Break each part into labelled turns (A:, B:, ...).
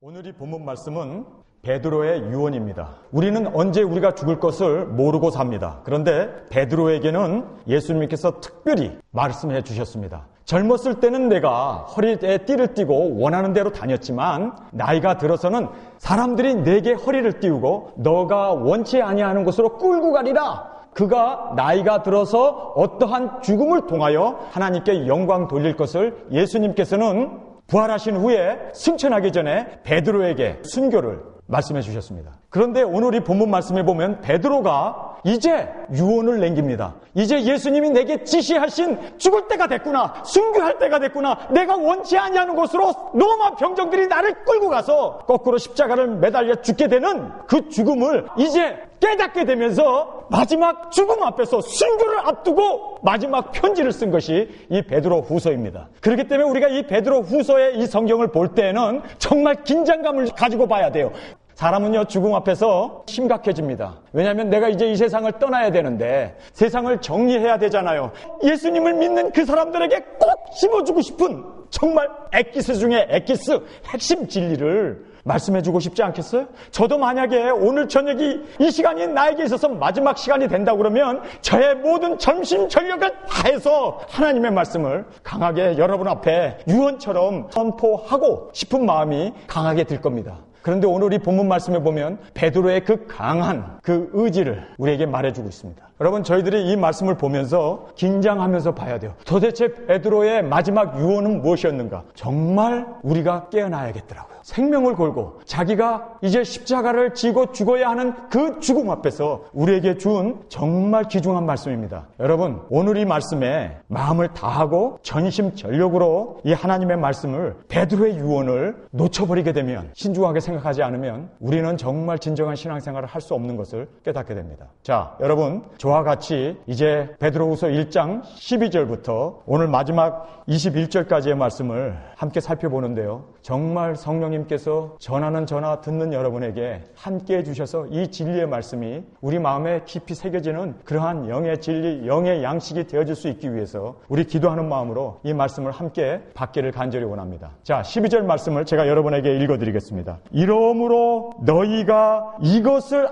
A: 오늘 이 본문 말씀은 베드로의 유언입니다. 우리는 언제 우리가 죽을 것을 모르고 삽니다. 그런데 베드로에게는 예수님께서 특별히 말씀해 주셨습니다. 젊었을 때는 내가 허리에 띠를 띠고 원하는 대로 다녔지만 나이가 들어서는 사람들이 내게 허리를 띠우고 너가 원치 아니하는 곳으로 끌고 가리라. 그가 나이가 들어서 어떠한 죽음을 통하여 하나님께 영광 돌릴 것을 예수님께서는 부활하신 후에 승천하기 전에 베드로에게 순교를 말씀해 주셨습니다. 그런데 오늘 이 본문 말씀에 보면 베드로가 이제 유언을 남깁니다. 이제 예수님이 내게 지시하신 죽을 때가 됐구나, 순교할 때가 됐구나, 내가 원치 아니하는 곳으로 로마 병정들이 나를 끌고 가서 거꾸로 십자가를 매달려 죽게 되는 그 죽음을 이제 깨닫게 되면서 마지막 죽음 앞에서 순교를 앞두고 마지막 편지를 쓴 것이 이 베드로 후서입니다. 그렇기 때문에 우리가 이 베드로 후서의 이 성경을 볼 때는 정말 긴장감을 가지고 봐야 돼요. 사람은요, 죽음 앞에서 심각해집니다. 왜냐하면 내가 이제 이 세상을 떠나야 되는데 세상을 정리해야 되잖아요. 예수님을 믿는 그 사람들에게 꼭 심어주고 싶은 정말 엑기스 중에 엑기스, 핵심 진리를 말씀해주고 싶지 않겠어요? 저도 만약에 오늘 저녁이 이 시간이 나에게 있어서 마지막 시간이 된다고 그러면 저의 모든 전심전력을 다해서 하나님의 말씀을 강하게 여러분 앞에 유언처럼 선포하고 싶은 마음이 강하게 들 겁니다. 그런데 오늘 이 본문 말씀에 보면 베드로의 그 강한 그 의지를 우리에게 말해주고 있습니다. 여러분, 저희들이 이 말씀을 보면서 긴장하면서 봐야 돼요. 도대체 베드로의 마지막 유언은 무엇이었는가? 정말 우리가 깨어나야겠더라고요. 생명을 걸고 자기가 이제 십자가를 지고 죽어야 하는 그 죽음 앞에서 우리에게 준 정말 귀중한 말씀입니다. 여러분, 오늘 이 말씀에 마음을 다하고 전심전력으로 이 하나님의 말씀을, 베드로의 유언을 놓쳐버리게 되면, 신중하게 생각하지 않으면 우리는 정말 진정한 신앙생활을 할 수 없는 것을 깨닫게 됩니다. 자, 여러분, 저와 같이 이제 베드로후서 1장 12절부터 오늘 마지막 21절까지의 말씀을 함께 살펴보는데요. 정말 성령님께서 전하는 전화 듣는 여러분에게 함께 해주셔서 이 진리의 말씀이 우리 마음에 깊이 새겨지는 그러한 영의 진리, 영의 양식이 되어질 수 있기 위해서 우리 기도하는 마음으로 이 말씀을 함께 받기를 간절히 원합니다. 자, 12절 말씀을 제가 여러분에게 읽어드리겠습니다. 이러므로 너희가 이것을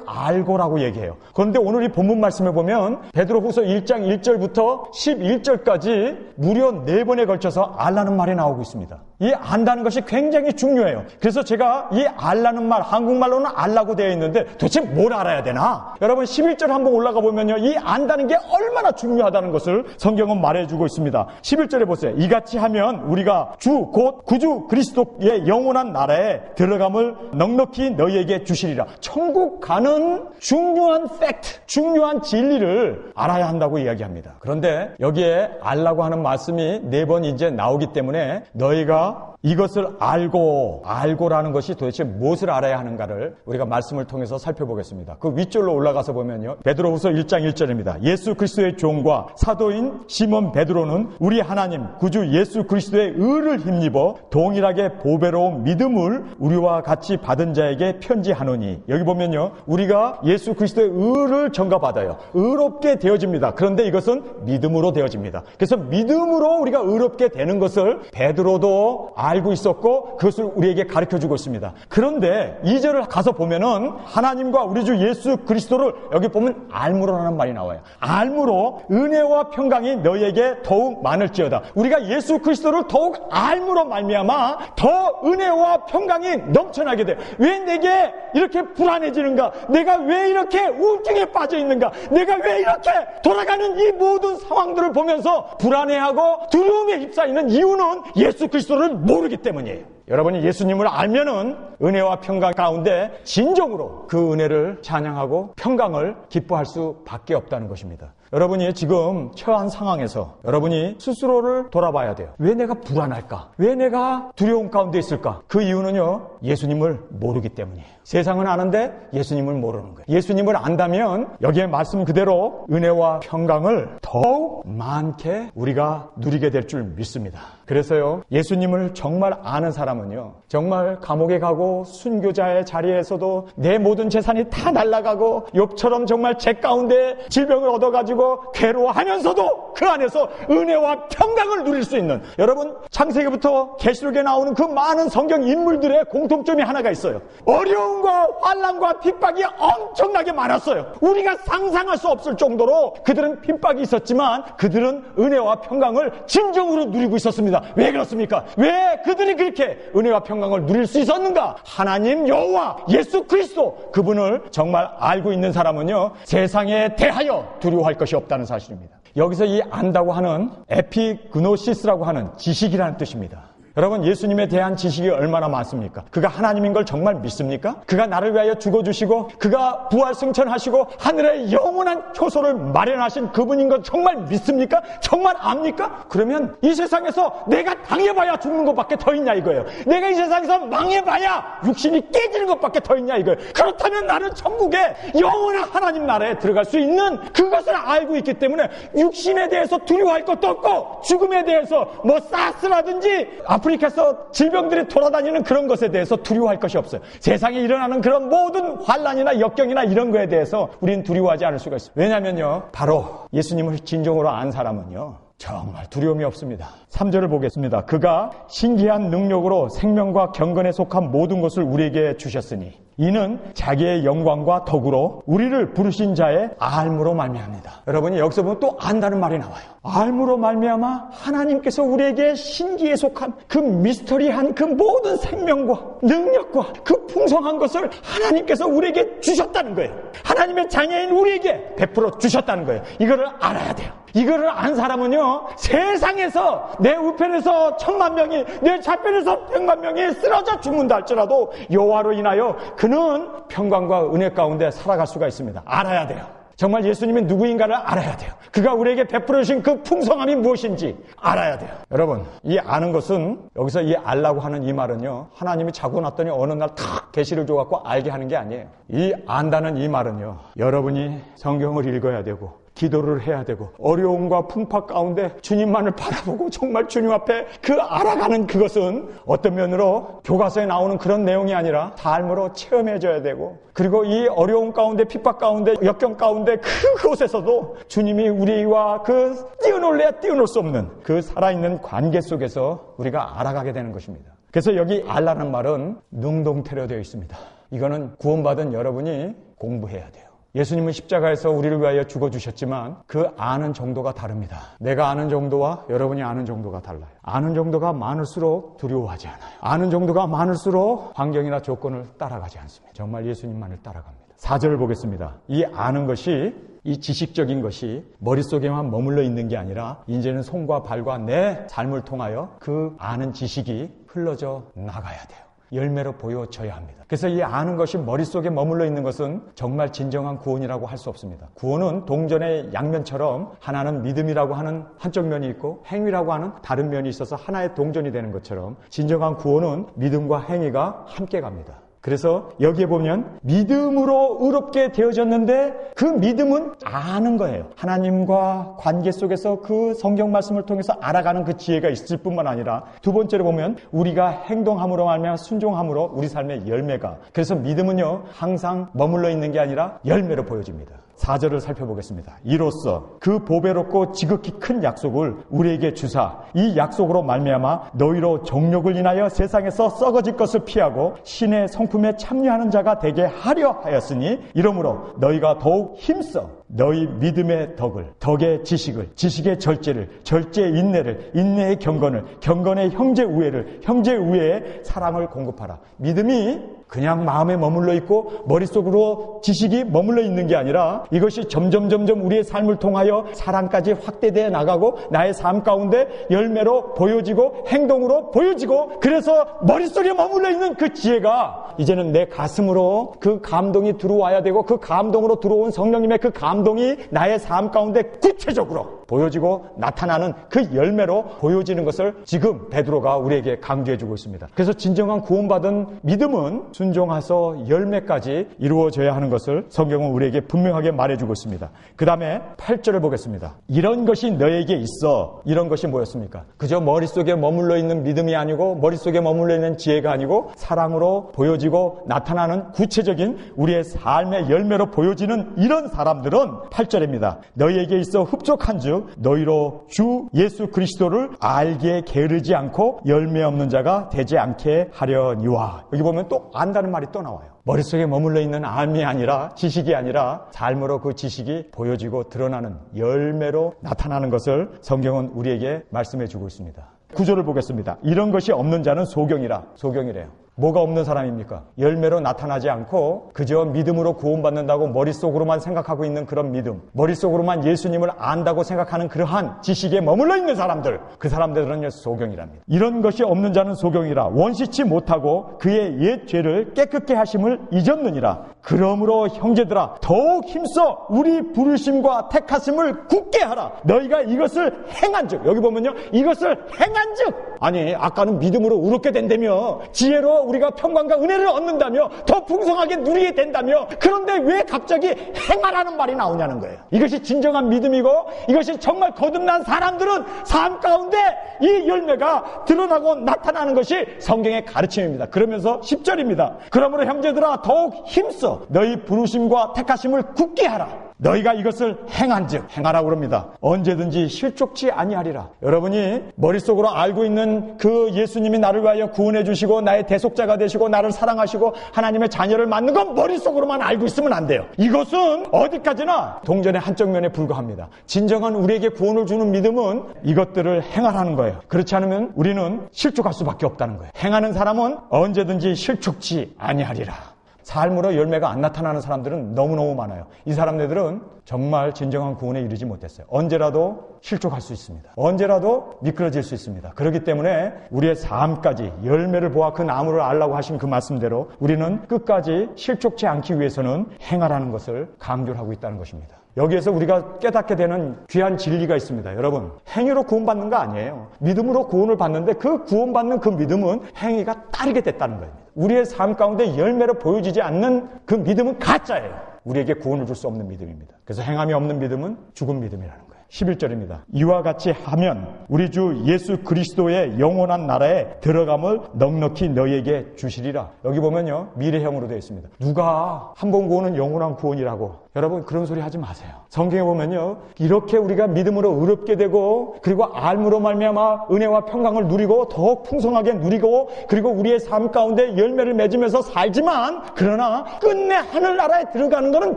A: 알고라고 얘기해요. 그런데 오늘 이 본문 말씀에 보면 베드로후서 1장 1절부터 11절까지 무려 4번에 걸쳐서 알라는 말이 나오고 있습니다. 이 안다는 것이 굉장히 중요해요. 그래서 제가 이 알라는 말, 한국말로는 알라고 되어 있는데 도대체 뭘 알아야 되나? 여러분, 11절 한번 올라가 보면요, 이 안다는 게 얼마나 중요하다는 것을 성경은 말해주고 있습니다. 11절에 보세요. 이같이 하면 우리가 주 곧 구주 그리스도의 영원한 나라에 들어감을 넉넉히 너희에게 주시리라. 천국 가는 중요한 팩트, 중요한 진리를 알아야 한다고 이야기합니다. 그런데 여기에 알라고 하는 말씀이 4번 이제 나오기 때문에 너희가 이것을 알고라는 것이 도대체 무엇을 알아야 하는가를 우리가 말씀을 통해서 살펴보겠습니다. 그 윗줄로 올라가서 보면요, 베드로후서 1장 1절입니다. 예수 그리스도의 종과 사도인 시몬 베드로는 우리 하나님 구주 예수 그리스도의 의를 힘입어 동일하게 보배로운 믿음을 우리와 같이 받은 자에게 편지하노니, 여기 보면요, 우리가 예수 그리스도의 의를 전가받아요. 의롭게 되어집니다. 그런데 이것은 믿음으로 되어집니다. 그래서 믿음으로 우리가 의롭게 되는 것을 베드로도 알고 있었고 그것을 우리에게 가르쳐주고 있습니다. 그런데 2절을 가서 보면은 하나님과 우리 주 예수 그리스도를 여기 보면 알므로라는 말이 나와요. 알므로 은혜와 평강이 너희에게 더욱 많을지어다. 우리가 예수 그리스도를 더욱 알므로 말미암아 더 은혜와 평강이 넘쳐나게 돼요. 왜 내게 이렇게 불안해지는가? 내가 왜 이렇게 우울증에 빠져 있는가? 내가 왜 이렇게 돌아가는 이 모든 상황들을 보면서 불안해하고 두려움에 휩싸이는 이유는 예수 그리스도를 모르기 때문이에요. 여러분이 예수님을 알면은 은혜와 평강 가운데 진정으로 그 은혜를 찬양하고 평강을 기뻐할 수밖에 없다는 것입니다. 여러분이 지금 처한 상황에서 여러분이 스스로를 돌아봐야 돼요. 왜 내가 불안할까? 왜 내가 두려움 가운데 있을까? 그 이유는요, 예수님을 모르기 때문이에요. 세상은 아는데 예수님을 모르는 거예요. 예수님을 안다면 여기에 말씀 그대로 은혜와 평강을 더욱 많게 우리가 누리게 될 줄 믿습니다. 그래서요, 예수님을 정말 아는 사람은요, 정말 감옥에 가고 순교자의 자리에서도 내 모든 재산이 다 날아가고 욥처럼 정말 제 가운데 질병을 얻어가지고 괴로워하면서도 그 안에서 은혜와 평강을 누릴 수 있는, 여러분 창세기부터 계시록에 나오는 그 많은 성경 인물들의 공통점이 하나가 있어요. 어려움과 환난과 핍박이 엄청나게 많았어요. 우리가 상상할 수 없을 정도로 그들은 핍박이 있었지만 그들은 은혜와 평강을 진정으로 누리고 있었습니다. 왜 그렇습니까? 왜 그들이 그렇게 은혜와 평강을 누릴 수 있었는가? 하나님 여호와 예수 그리스도, 그분을 정말 알고 있는 사람은요, 세상에 대하여 두려워할 것이 없다는 사실입니다. 여기서 이 안다고 하는 에피그노시스라고 하는 지식이라는 뜻입니다. 여러분, 예수님에 대한 지식이 얼마나 많습니까? 그가 하나님인 걸 정말 믿습니까? 그가 나를 위하여 죽어주시고 그가 부활 승천하시고 하늘의 영원한 초소를 마련하신 그분인 걸 정말 믿습니까? 정말 압니까? 그러면 이 세상에서 내가 당해봐야 죽는 것밖에 더 있냐 이거예요. 내가 이 세상에서 망해봐야 육신이 깨지는 것밖에 더 있냐 이거예요. 그렇다면 나는 천국에 영원한 하나님 나라에 들어갈 수 있는 그것을 알고 있기 때문에 육신에 대해서 두려워할 것도 없고, 죽음에 대해서 뭐 사스라든지 아프리카에서 질병들이 돌아다니는 그런 것에 대해서 두려워할 것이 없어요. 세상에 일어나는 그런 모든 환난이나 역경이나 이런 거에 대해서 우리는 두려워하지 않을 수가 있어요. 왜냐면요, 바로 예수님을 진정으로 안 사람은요, 정말 두려움이 없습니다. 3절을 보겠습니다. 그가 신기한 능력으로 생명과 경건에 속한 모든 것을 우리에게 주셨으니 이는 자기의 영광과 덕으로 우리를 부르신 자의 알므로 말미암니다. 여러분이 여기서 보면 또 안다는 말이 나와요. 알므로 말미암아 하나님께서 우리에게 신기에 속한 그 미스터리한 그 모든 생명과 능력과 그 풍성한 것을 하나님께서 우리에게 주셨다는 거예요. 하나님의 자녀인 우리에게 베풀어 주셨다는 거예요. 이거를 알아야 돼요. 이거를 안 사람은요, 세상에서 내 우편에서 1000만 명이, 내 좌편에서 100만 명이 쓰러져 죽는다 할지라도 여호와로 인하여 그는 평강과 은혜 가운데 살아갈 수가 있습니다. 알아야 돼요. 정말 예수님이 누구인가를 알아야 돼요. 그가 우리에게 베풀어 주신 그 풍성함이 무엇인지 알아야 돼요. 여러분, 이 아는 것은, 여기서 이 알라고 하는 이 말은요, 하나님이 자고 났더니 어느 날 탁 계시를 줘갖고 알게 하는 게 아니에요. 이 안다는 이 말은요, 여러분이 성경을 읽어야 되고 기도를 해야 되고 어려움과 풍파 가운데 주님만을 바라보고 정말 주님 앞에 그 알아가는 그것은 어떤 면으로 교과서에 나오는 그런 내용이 아니라 삶으로 체험해줘야 되고, 그리고 이 어려움 가운데 핍박 가운데 역경 가운데 그곳에서도 주님이 우리와 그 뛰어놀래야 뛰어놀 수 없는 그 살아있는 관계 속에서 우리가 알아가게 되는 것입니다. 그래서 여기 알라는 말은 능동태로 되어 있습니다. 이거는 구원받은 여러분이 공부해야 돼요. 예수님은 십자가에서 우리를 위하여 죽어주셨지만 그 아는 정도가 다릅니다. 내가 아는 정도와 여러분이 아는 정도가 달라요. 아는 정도가 많을수록 두려워하지 않아요. 아는 정도가 많을수록 환경이나 조건을 따라가지 않습니다. 정말 예수님만을 따라갑니다. 4절을 보겠습니다. 이 아는 것이, 이 지식적인 것이 머릿속에만 머물러 있는 게 아니라 이제는 손과 발과 내 삶을 통하여 그 아는 지식이 흘러져 나가야 돼요. 열매로 보여져야 합니다. 그래서 이 아는 것이 머릿속에 머물러 있는 것은 정말 진정한 구원이라고 할 수 없습니다. 구원은 동전의 양면처럼 하나는 믿음이라고 하는 한쪽 면이 있고 행위라고 하는 다른 면이 있어서 하나의 동전이 되는 것처럼 진정한 구원은 믿음과 행위가 함께 갑니다. 그래서 여기에 보면 믿음으로 의롭게 되어졌는데 그 믿음은 아는 거예요. 하나님과 관계 속에서 그 성경 말씀을 통해서 알아가는 그 지혜가 있을 뿐만 아니라, 두 번째로 보면 우리가 행동함으로 말미암아 순종함으로 우리 삶의 열매가, 그래서 믿음은요 항상 머물러 있는 게 아니라 열매로 보여집니다. 4절을 살펴보겠습니다. 이로써 그 보배롭고 지극히 큰 약속을 우리에게 주사 이 약속으로 말미암아 너희로 정욕을 인하여 세상에서 썩어질 것을 피하고 신의 성품에 참여하는 자가 되게 하려 하였으니, 이러므로 너희가 더욱 힘써 너희 믿음의 덕을, 덕의 지식을, 지식의 절제를, 절제의 인내를, 인내의 경건을, 경건의 형제 우애를, 형제 우애의 사랑을 공급하라. 믿음이 그냥 마음에 머물러 있고 머릿속으로 지식이 머물러 있는 게 아니라 이것이 점점 우리의 삶을 통하여 사랑까지 확대되어 나가고 나의 삶 가운데 열매로 보여지고 행동으로 보여지고, 그래서 머릿속에 머물러 있는 그 지혜가 이제는 내 가슴으로 그 감동이 들어와야 되고, 그 감동으로 들어온 성령님의 그 감동이 나의 삶 가운데 구체적으로 보여지고 나타나는 그 열매로 보여지는 것을 지금 베드로가 우리에게 강조해주고 있습니다. 그래서 진정한 구원받은 믿음은 순종하서 열매까지 이루어져야 하는 것을 성경은 우리에게 분명하게 말해주고 있습니다. 그 다음에 8절을 보겠습니다. 이런 것이 너에게 있어. 이런 것이 뭐였습니까? 그저 머릿속에 머물러 있는 믿음이 아니고 머릿속에 머물러 있는 지혜가 아니고 사랑으로 보여지고 나타나는 구체적인 우리의 삶의 열매로 보여지는 이런 사람들은 8절입니다. 너희에게 있어 흡족한 즉 너희로 주 예수 그리스도를 알기에 게으르지 않고 열매 없는 자가 되지 않게 하려니와. 여기 보면 또 안다는 말이 또 나와요. 머릿속에 머물러 있는 암이 아니라 지식이 아니라 삶으로 그 지식이 보여지고 드러나는 열매로 나타나는 것을 성경은 우리에게 말씀해 주고 있습니다. 구절을 보겠습니다. 이런 것이 없는 자는 소경이라. 소경이래요. 뭐가 없는 사람입니까? 열매로 나타나지 않고 그저 믿음으로 구원받는다고 머릿속으로만 생각하고 있는 그런 믿음, 머릿속으로만 예수님을 안다고 생각하는 그러한 지식에 머물러 있는 사람들, 그 사람들은 소경이랍니다. 이런 것이 없는 자는 소경이라. 원시치 못하고 그의 옛 죄를 깨끗게 하심을 잊었느니라. 그러므로 형제들아 더욱 힘써 우리 부르심과 택하심을 굳게 하라. 너희가 이것을 행한즉, 여기 보면요, 이것을 행한즉, 아니 아까는 믿음으로 의롭게 된다며, 지혜로 우리가 평강과 은혜를 얻는다며, 더 풍성하게 누리게 된다며, 그런데 왜 갑자기 행하라는 말이 나오냐는 거예요. 이것이 진정한 믿음이고 이것이 정말 거듭난 사람들은 삶 가운데 이 열매가 드러나고 나타나는 것이 성경의 가르침입니다. 그러면서 10절입니다. 그러므로 형제들아 더욱 힘써 너희 부르심과 택하심을 굳게 하라. 너희가 이것을 행한즉, 행하라고 그럽니다. 언제든지 실족치 아니하리라. 여러분이 머릿속으로 알고 있는 그 예수님이 나를 위하여 구원해 주시고 나의 대속자가 되시고 나를 사랑하시고 하나님의 자녀를 맡는 건 머릿속으로만 알고 있으면 안 돼요. 이것은 어디까지나 동전의 한쪽 면에 불과합니다. 진정한 우리에게 구원을 주는 믿음은 이것들을 행하라는 거예요. 그렇지 않으면 우리는 실족할 수밖에 없다는 거예요. 행하는 사람은 언제든지 실족치 아니하리라. 삶으로 열매가 안 나타나는 사람들은 너무너무 많아요. 이 사람들은 정말 진정한 구원에 이르지 못했어요. 언제라도 실족할 수 있습니다. 언제라도 미끄러질 수 있습니다. 그렇기 때문에 우리의 삶까지 열매를 보아 그 나무를 알라고 하신 그 말씀대로 우리는 끝까지 실족치 않기 위해서는 행하라는 것을 강조를 하고 있다는 것입니다. 여기에서 우리가 깨닫게 되는 귀한 진리가 있습니다. 여러분, 행위로 구원받는 거 아니에요. 믿음으로 구원을 받는데 그 구원받는 그 믿음은 행위가 따르게 됐다는 겁니다. 우리의 삶 가운데 열매로 보여지지 않는 그 믿음은 가짜예요. 우리에게 구원을 줄 수 없는 믿음입니다. 그래서 행함이 없는 믿음은 죽은 믿음이라는 거예요. 11절입니다. 이와 같이 하면 우리 주 예수 그리스도의 영원한 나라에 들어감을 넉넉히 너희에게 주시리라. 여기 보면요, 미래형으로 되어 있습니다. 누가 한 번 구원은 영원한 구원이라고. 여러분 그런 소리 하지 마세요. 성경에 보면요, 이렇게 우리가 믿음으로 의롭게 되고 그리고 알므로 말미암아 은혜와 평강을 누리고 더욱 풍성하게 누리고 그리고 우리의 삶 가운데 열매를 맺으면서 살지만, 그러나 끝내 하늘나라에 들어가는 거는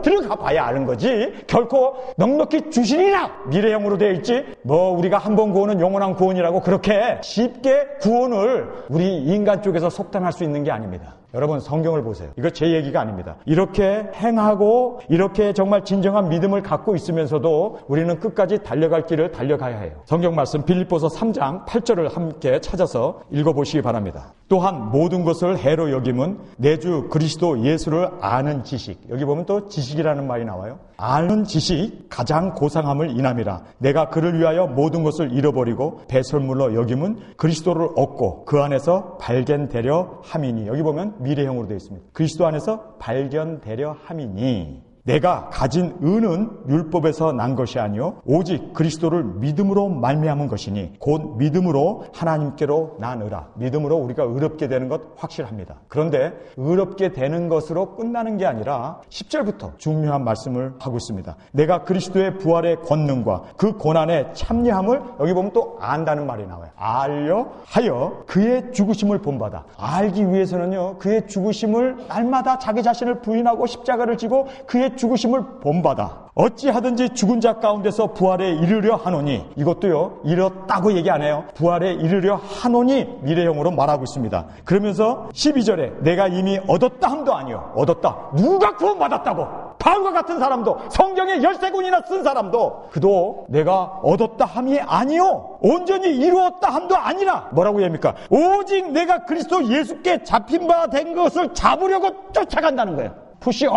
A: 들어가 봐야 아는 거지 결코 넉넉히 주시리라 미래형으로 되어 있지, 뭐 우리가 한 번 구원은 영원한 구원이라고 그렇게 쉽게 구원을 우리 인간 쪽에서 속단할 수 있는 게 아닙니다. 여러분 성경을 보세요. 이거 제 얘기가 아닙니다. 이렇게 행하고 이렇게 정말 진정한 믿음을 갖고 있으면서도 우리는 끝까지 달려갈 길을 달려가야 해요. 성경 말씀 빌립보서 3장 8절을 함께 찾아서 읽어보시기 바랍니다. 또한 모든 것을 해로 여김은 내 주 그리스도 예수를 아는 지식. 여기 보면 또 지식이라는 말이 나와요. 아는 지식 가장 고상함을 인함이라. 내가 그를 위하여 모든 것을 잃어버리고 배설물로 여김은 그리스도를 얻고 그 안에서 발견되려 함이니. 여기 보면 미래형으로 되어 있습니다. 그리스도 안에서 발견되려 함이니. 내가 가진 의는 율법에서 난 것이 아니요 오직 그리스도를 믿음으로 말미암은 것이니 곧 믿음으로 하나님께로 나느라. 믿음으로 우리가 의롭게 되는 것 확실합니다. 그런데 의롭게 되는 것으로 끝나는 게 아니라 10절부터 중요한 말씀을 하고 있습니다. 내가 그리스도의 부활의 권능과 그 고난의 참여함을, 여기 보면 또 안다는 말이 나와요. 알려 하여 그의 죽으심을 본받아. 알기 위해서는요, 그의 죽으심을 날마다 자기 자신을 부인하고 십자가를 지고 그의 죽으심을 본받아 어찌하든지 죽은 자 가운데서 부활에 이르려 하노니. 이것도요, 이뤘다고 얘기 안 해요. 부활에 이르려 하노니 미래형으로 말하고 있습니다. 그러면서 12절에 내가 이미 얻었다 함도 아니요. 얻었다. 누가 구원받았다고? 바울과 같은 사람도, 성경에 13권이나 쓴 사람도 그도 내가 얻었다 함이 아니요 온전히 이루었다 함도 아니라. 뭐라고 합니까? 오직 내가 그리스도 예수께 잡힌 바 된 것을 잡으려고 쫓아간다는 거예요. 푸시 온!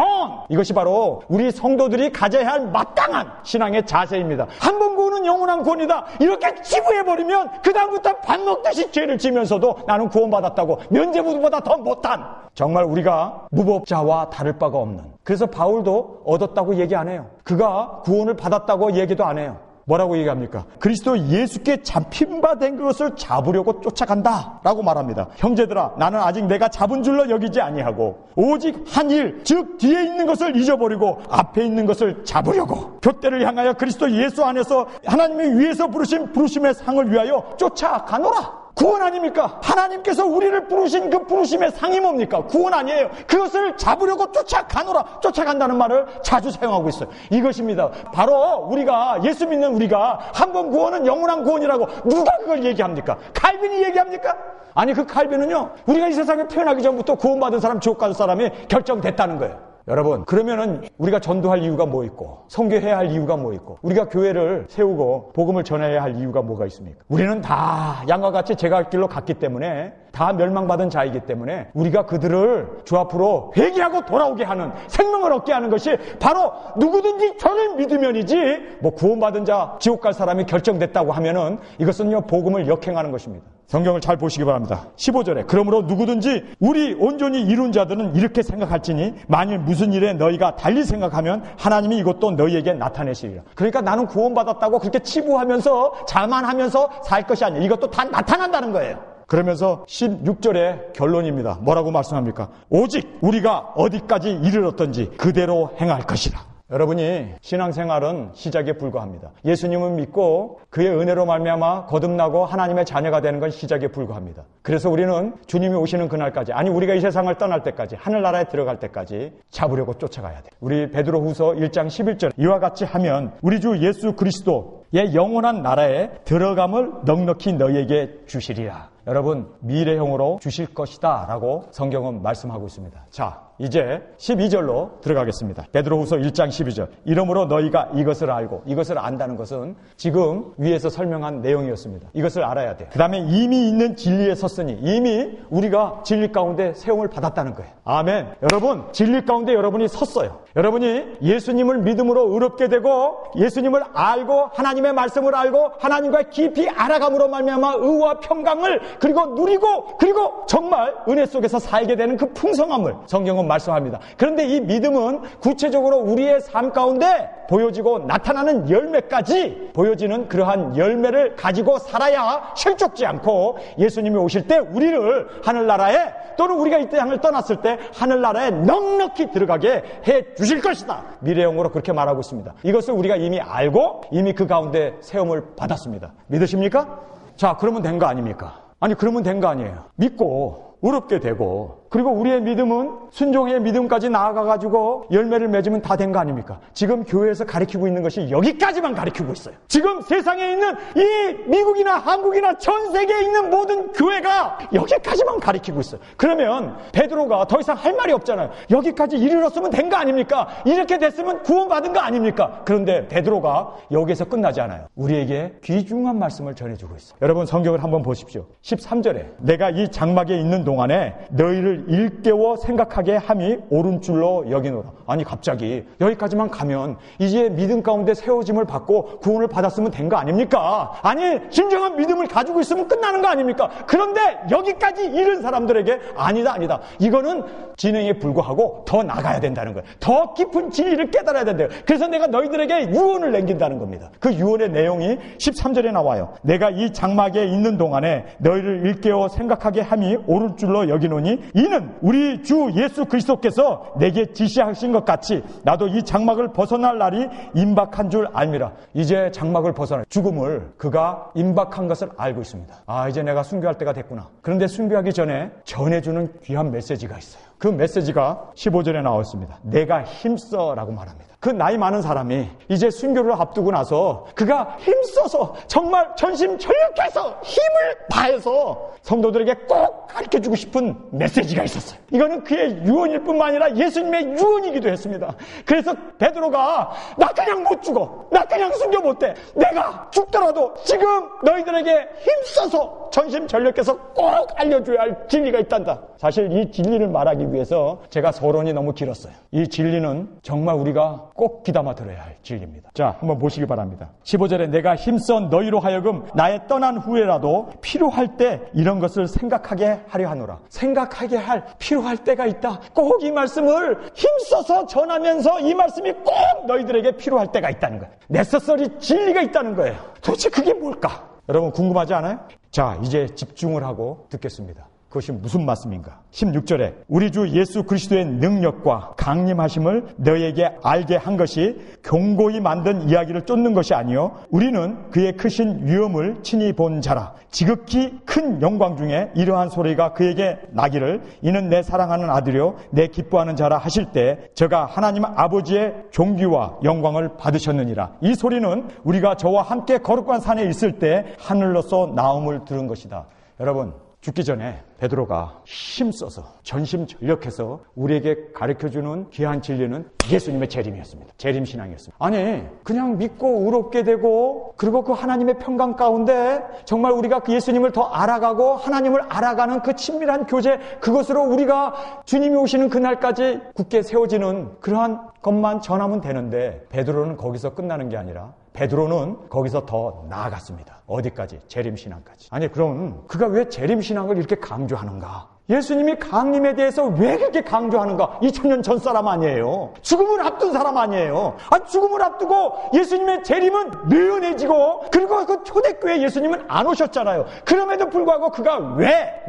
A: 이것이 바로 우리 성도들이 가져야 할 마땅한 신앙의 자세입니다. 한 번 구원은 영원한 구원이다. 이렇게 치부해버리면 그 다음부터 밥 먹듯이 죄를 지면서도 나는 구원받았다고, 면죄부보다 더 못한, 정말 우리가 무법자와 다를 바가 없는. 그래서 바울도 얻었다고 얘기 안 해요. 그가 구원을 받았다고 얘기도 안 해요. 뭐라고 얘기합니까? 그리스도 예수께 잡힌 바 된 것을 잡으려고 쫓아간다 라고 말합니다. 형제들아, 나는 아직 내가 잡은 줄로 여기지 아니하고 오직 한 일, 즉 뒤에 있는 것을 잊어버리고 앞에 있는 것을 잡으려고 표대를 향하여 그리스도 예수 안에서 하나님이 위에서 부르신 부르심의 상을 위하여 쫓아가노라. 구원 아닙니까? 하나님께서 우리를 부르신 그 부르심의 상이 뭡니까? 구원 아니에요. 그것을 잡으려고 쫓아가노라. 쫓아간다는 말을 자주 사용하고 있어요. 이것입니다. 바로 우리가, 예수 믿는 우리가 한 번 구원은 영원한 구원이라고 누가 그걸 얘기합니까? 칼빈이 얘기합니까? 아니, 그 칼빈은요, 우리가 이 세상에 태어나기 전부터 구원받은 사람, 지옥 갈 사람이 결정됐다는 거예요. 여러분, 그러면은 우리가 전도할 이유가 뭐 있고, 선교해야 할 이유가 뭐 있고, 우리가 교회를 세우고 복음을 전해야 할 이유가 뭐가 있습니까? 우리는 다 양과 같이 제갈 길로 갔기 때문에, 다 멸망받은 자이기 때문에 우리가 그들을 주 앞으로 회개하고 돌아오게 하는, 생명을 얻게 하는 것이 바로 누구든지 저를 믿으면이지, 뭐 구원받은 자, 지옥 갈 사람이 결정됐다고 하면은 이것은요, 복음을 역행하는 것입니다. 성경을 잘 보시기 바랍니다. 15절에 그러므로 누구든지 우리 온전히 이룬 자들은 이렇게 생각할지니 만일 무슨 일에 너희가 달리 생각하면 하나님이 이것도 너희에게 나타내시리라. 그러니까 나는 구원받았다고 그렇게 치부하면서 자만하면서 살 것이 아니에요. 이것도 다 나타난다는 거예요. 그러면서 16절의 결론입니다. 뭐라고 말씀합니까? 오직 우리가 어디까지 이르렀던지 그대로 행할 것이라. 여러분이 신앙생활은 시작에 불과합니다. 예수님을 믿고 그의 은혜로 말미암아 거듭나고 하나님의 자녀가 되는 건 시작에 불과합니다. 그래서 우리는 주님이 오시는 그날까지, 아니 우리가 이 세상을 떠날 때까지, 하늘나라에 들어갈 때까지 잡으려고 쫓아가야 돼. 우리 베드로후서 1장 11절, 이와 같이 하면 우리 주 예수 그리스도의 영원한 나라에 들어감을 넉넉히 너희에게 주시리라. 여러분, 미래형으로 주실 것이다 라고 성경은 말씀하고 있습니다. 자, 이제 12절로 들어가겠습니다. 베드로후서 1장 12절. 이러므로 너희가 이것을 알고, 이것을 안다는 것은 지금 위에서 설명한 내용이었습니다. 이것을 알아야 돼요. 그 다음에 이미 있는 진리에 섰으니, 이미 우리가 진리 가운데 세움을 받았다는 거예요. 아멘. 여러분, 진리 가운데 여러분이 섰어요. 여러분이 예수님을 믿음으로 의롭게 되고 예수님을 알고 하나님의 말씀을 알고 하나님과 깊이 알아감으로 말미암아 의와 평강을 그리고 누리고, 그리고 정말 은혜 속에서 살게 되는 그 풍성함을 성경은 말씀합니다. 그런데 이 믿음은 구체적으로 우리의 삶 가운데 보여지고 나타나는 열매까지 보여지는 그러한 열매를 가지고 살아야 실족지 않고 예수님이 오실 때 우리를 하늘나라에, 또는 우리가 이 땅을 떠났을 때 하늘나라에 넉넉히 들어가게 해 주실 것이다. 미래형으로 그렇게 말하고 있습니다. 이것을 우리가 이미 알고 이미 그 가운데 세움을 받았습니다. 믿으십니까? 자, 그러면 된 거 아닙니까? 아니, 그러면 된 거 아니에요. 믿고 의롭게 되고, 그리고 우리의 믿음은 순종의 믿음까지 나아가가지고 열매를 맺으면 다 된 거 아닙니까? 지금 교회에서 가르치고 있는 것이 여기까지만 가르치고 있어요. 지금 세상에 있는 이 미국이나 한국이나 전 세계에 있는 모든 교회가 여기까지만 가르치고 있어요. 그러면 베드로가 더 이상 할 말이 없잖아요. 여기까지 이르렀으면 된 거 아닙니까? 이렇게 됐으면 구원받은 거 아닙니까? 그런데 베드로가 여기에서 끝나지 않아요. 우리에게 귀중한 말씀을 전해주고 있어요. 여러분, 성경을 한번 보십시오. 13절에 내가 이 장막에 있는 동안에 너희를 일깨워 생각하게 함이 옳은 줄로 여기노라. 아니, 갑자기 여기까지만 가면 이제 믿음 가운데 세워짐을 받고 구원을 받았으면 된 거 아닙니까? 아니, 진정한 믿음을 가지고 있으면 끝나는 거 아닙니까? 그런데 여기까지 이른 사람들에게 아니다. 이거는 진행에 불과하고 더 나가야 된다는 거예요. 더 깊은 진리를 깨달아야 된대요. 그래서 내가 너희들에게 유언을 남긴다는 겁니다. 그 유언의 내용이 13절에 나와요. 내가 이 장막에 있는 동안에 너희를 일깨워 생각하게 함이 옳을 줄로 여기노니 이는 우리 주 예수 그리스도께서 내게 지시하신 것 같이 나도 이 장막을 벗어날 날이 임박한 줄 알미라. 이제 장막을 벗어날 죽음을 그가 임박한 것을 알고 있습니다. 아, 이제 내가 순교할 때가 됐구나. 그런데 순교하기 전에 전해주는 귀한 메시지가 있어요. 그 메시지가 15절에 나왔습니다. 내가 힘써라고 말합니다. 그 나이 많은 사람이 이제 순교를 앞두고 나서 그가 힘써서 정말 전심전력해서 힘을 다해서 성도들에게 꼭 가르쳐주고 싶은 메시지가 있었어요. 이거는 그의 유언일 뿐만 아니라 예수님의 유언이기도 했습니다. 그래서 베드로가 나 그냥 못 죽어, 나 그냥 순교 못해, 내가 죽더라도 지금 너희들에게 힘써서 전심전력해서 꼭 알려줘야 할 진리가 있단다. 사실 이 진리를 말하기 하기 위해서 제가 서론이 너무 길었어요. 이 진리는 정말 우리가 꼭 귀담아 들어야 할 진리입니다. 자, 한번 보시기 바랍니다. 15절에 내가 힘써 너희로 하여금 나의 떠난 후에라도 필요할 때 이런 것을 생각하게 하려 하노라. 생각하게 할 필요할 때가 있다. 꼭 이 말씀을 힘써서 전하면서 이 말씀이 꼭 너희들에게 필요할 때가 있다는 거예요. 네서서리 진리가 있다는 거예요. 도대체 그게 뭘까? 여러분 궁금하지 않아요? 자, 이제 집중을 하고 듣겠습니다. 그것이 무슨 말씀인가? 16절에 우리 주 예수 그리스도의 능력과 강림하심을 너희에게 알게 한 것이 경고히 만든 이야기를 쫓는 것이 아니요 우리는 그의 크신 위엄을 친히 본 자라. 지극히 큰 영광 중에 이러한 소리가 그에게 나기를 이는 내 사랑하는 아들이요 내 기뻐하는 자라 하실 때 저가 하나님 아버지의 존귀와 영광을 받으셨느니라. 이 소리는 우리가 저와 함께 거룩한 산에 있을 때 하늘로서 나옴을 들은 것이다. 여러분, 죽기 전에 베드로가 힘써서 전심전력해서 우리에게 가르쳐주는 귀한 진리는 예수님의 재림이었습니다. 재림신앙이었습니다. 아니, 그냥 믿고 의롭게 되고 그리고 그 하나님의 평강 가운데 정말 우리가 그 예수님을 더 알아가고 하나님을 알아가는 그 친밀한 교제, 그것으로 우리가 주님이 오시는 그날까지 굳게 세워지는 그러한 것만 전하면 되는데 베드로는 거기서 끝나는 게 아니라 베드로는 거기서 더 나아갔습니다. 어디까지? 재림신앙까지. 아니, 그럼 그가 왜 재림신앙을 이렇게 강조하는가? 예수님이 강림에 대해서 왜 그렇게 강조하는가? 2000년 전 사람 아니에요. 죽음을 앞둔 사람 아니에요. 죽음을 앞두고 예수님의 재림은 느슨해지고 그리고 그 초대교회 예수님은 안 오셨잖아요. 그럼에도 불구하고 그가 왜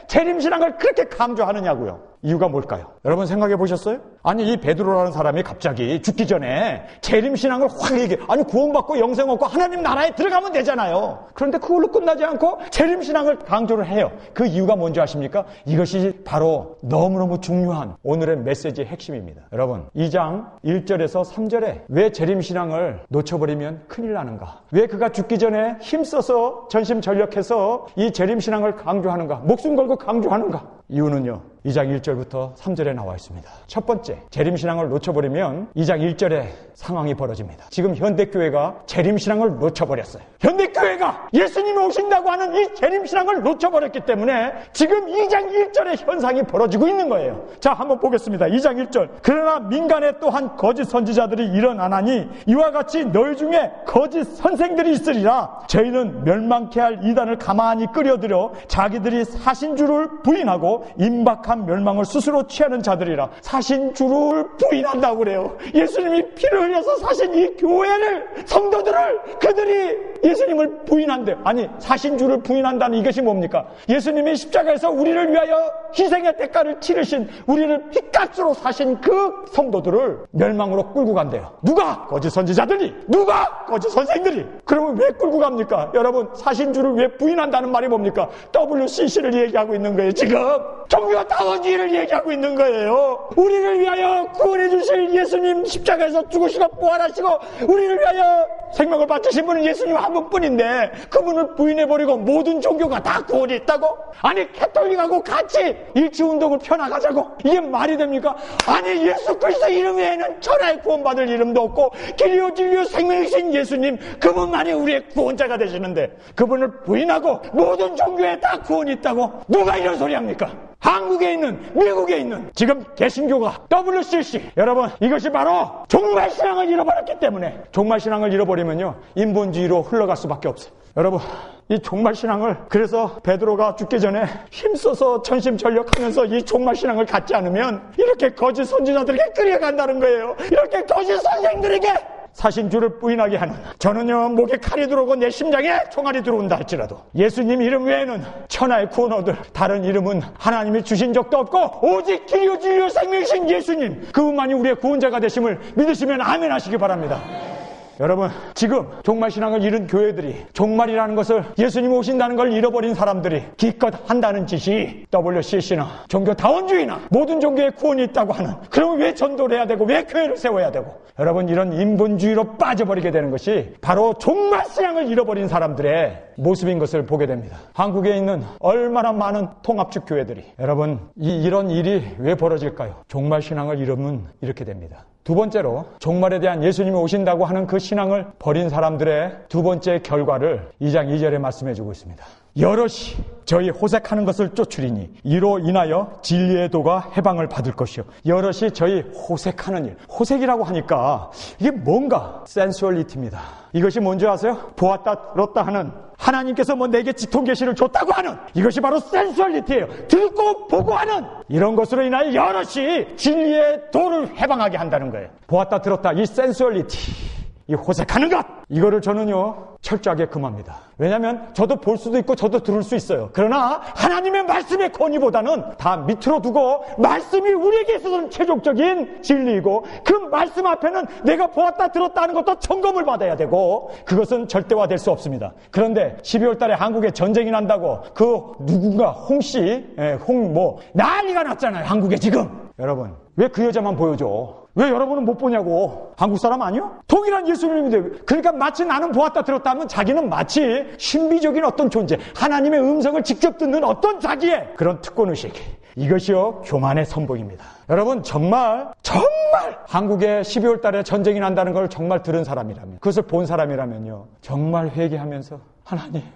A: 재림신앙을 그렇게 강조하느냐고요. 이유가 뭘까요? 여러분 생각해 보셨어요? 아니, 이 베드로라는 사람이 갑자기 죽기 전에 재림신앙을 확 얘기해. 아니, 구원받고 영생 얻고 하나님 나라에 들어가면 되잖아요. 그런데 그걸로 끝나지 않고 재림신앙을 강조를 해요. 그 이유가 뭔지 아십니까? 이것이 바로 너무너무 중요한 오늘의 메시지의 핵심입니다. 여러분, 2장 1절에서 3절에 왜 재림신앙을 놓쳐버리면 큰일 나는가? 왜 그가 죽기 전에 힘써서 전심전력해서 이 재림신앙을 강조하는가? 목숨 걸고 강조하는가? 이유는요, 2장 1절부터 3절에 나와 있습니다. 첫 번째, 재림신앙을 놓쳐버리면 2장 1절에 상황이 벌어집니다. 지금 현대교회가 재림신앙을 놓쳐버렸어요. 현대교회가 예수님이 오신다고 하는 이 재림신앙을 놓쳐버렸기 때문에 지금 2장 1절의 현상이 벌어지고 있는 거예요. 자, 한번 보겠습니다. 2장 1절. 그러나 민간에 또한 거짓 선지자들이 일어나나니 이와 같이 너희 중에 거짓 선생들이 있으리라. 저희는 멸망케 할 이단을 가만히 끌어들여 자기들이 사신주를 부인하고 임박한 멸망을 스스로 취하는 자들이라. 사신주를 부인한다고 그래요. 예수님이 피를 흘려서 사신 이 교회를, 성도들을, 그들이 예수님을 부인한대요. 아니, 사신주를 부인한다는 이것이 뭡니까? 예수님이 십자가에서 우리를 위하여 희생의 대가를 치르신, 우리를 핏값으로 사신 그 성도들을 멸망으로 끌고 간대요. 누가? 거짓 선지자들이. 누가? 거짓 선생들이. 그러면 왜 끌고 갑니까? 여러분, 사신주를 왜 부인한다는 말이 뭡니까? WCC를 얘기하고 있는 거예요. 지금 종교 다원주의를 얘기하고 있는 거예요. 우리를 위하여 구원해 주실 예수님, 십자가에서 죽으시고 부활하시고 우리를 위하여 생명을 바치신 분은 예수님 한 분뿐인데 그분을 부인해버리고 모든 종교가 다 구원이 있다고? 아니, 캐톨릭하고 같이 일치운동을 펴나가자고? 이게 말이 됩니까? 아니, 예수 그리스도 이름 외에는 천하에 구원받을 이름도 없고 길이요 진리요 생명이신 예수님, 그분만이 우리의 구원자가 되시는데 그분을 부인하고 모든 종교에 다 구원이 있다고? 누가 이런 소리 합니까? 한국에 있는, 미국에 있는 지금 개신교가 WCC, 여러분, 이것이 바로 종말신앙을 잃어버렸기 때문에, 종말신앙을 잃어버리면요 인본주의로 흘러갈 수밖에 없어요. 여러분, 이 종말신앙을, 그래서 베드로가 죽기 전에 힘써서 전심전력하면서 이 종말신앙을 갖지 않으면 이렇게 거짓 선지자들에게 끌려간다는 거예요. 이렇게 거짓 선생들에게 사신주를 부인하게 하는, 저는요 목에 칼이 들어오고 내 심장에 총알이 들어온다 할지라도 예수님 이름 외에는 천하의 구원 얻을 다른 이름은 하나님이 주신 적도 없고 오직 길이요 진리요 생명이신 예수님, 그분만이 우리의 구원자가 되심을 믿으시면 아멘 하시기 바랍니다. 여러분, 지금 종말신앙을 잃은 교회들이, 종말이라는 것을, 예수님 오신다는 걸 잃어버린 사람들이 기껏 한다는 짓이 WCC나 종교다원주의나 모든 종교에 구원이 있다고 하는, 그러면 왜 전도를 해야 되고 왜 교회를 세워야 되고, 여러분, 이런 인본주의로 빠져버리게 되는 것이 바로 종말신앙을 잃어버린 사람들의 모습인 것을 보게 됩니다. 한국에 있는 얼마나 많은 통합축 교회들이, 여러분, 이런 일이 왜 벌어질까요? 종말신앙을 잃으면 이렇게 됩니다. 두 번째로, 종말에 대한 예수님이 오신다고 하는 그 신앙을 버린 사람들의 두 번째 결과를 2장 2절에 말씀해 주고 있습니다. 여럿이 저희 호색하는 것을 쫓으리니 이로 인하여 진리의 도가 해방을 받을 것이요. 여럿이 저희 호색하는 일. 호색이라고 하니까 이게 뭔가 센수얼리티입니다. 이것이 뭔지 아세요? 보았다 들었다 하는, 하나님께서 내게 직통 계시를 줬다고 하는, 이것이 바로 센수얼리티예요. 듣고 보고 하는 이런 것으로 인하여 여럿이 진리의 도를 해방하게 한다는 거예요. 보았다 들었다, 이 센수얼리티, 이 호색하는 것, 이거를 저는요 철저하게 금합니다. 왜냐하면 저도 볼 수도 있고 저도 들을 수 있어요. 그러나 하나님의 말씀의 권위보다는 다 밑으로 두고 말씀이 우리에게 있어서는 최종적인 진리이고, 그 말씀 앞에는 내가 보았다 들었다 하는 것도 점검을 받아야 되고, 그것은 절대화될 수 없습니다. 그런데 12월 달에 한국에 전쟁이 난다고 그 누군가 홍씨, 난리가 났잖아요. 한국에 지금. 여러분, 왜 그 여자만 보여줘? 왜 여러분은 못 보냐고? 한국 사람 아니요? 동일한 예수님인데. 그러니까 마치 나는 보았다 들었다 하면 자기는 마치 신비적인 어떤 존재, 하나님의 음성을 직접 듣는 어떤 자기의 그런 특권의식, 이것이요 교만의 선봉입니다. 여러분, 정말 한국에 12월 달에 전쟁이 난다는 걸 정말 들은 사람이라면, 그것을 본 사람이라면요, 정말 회개하면서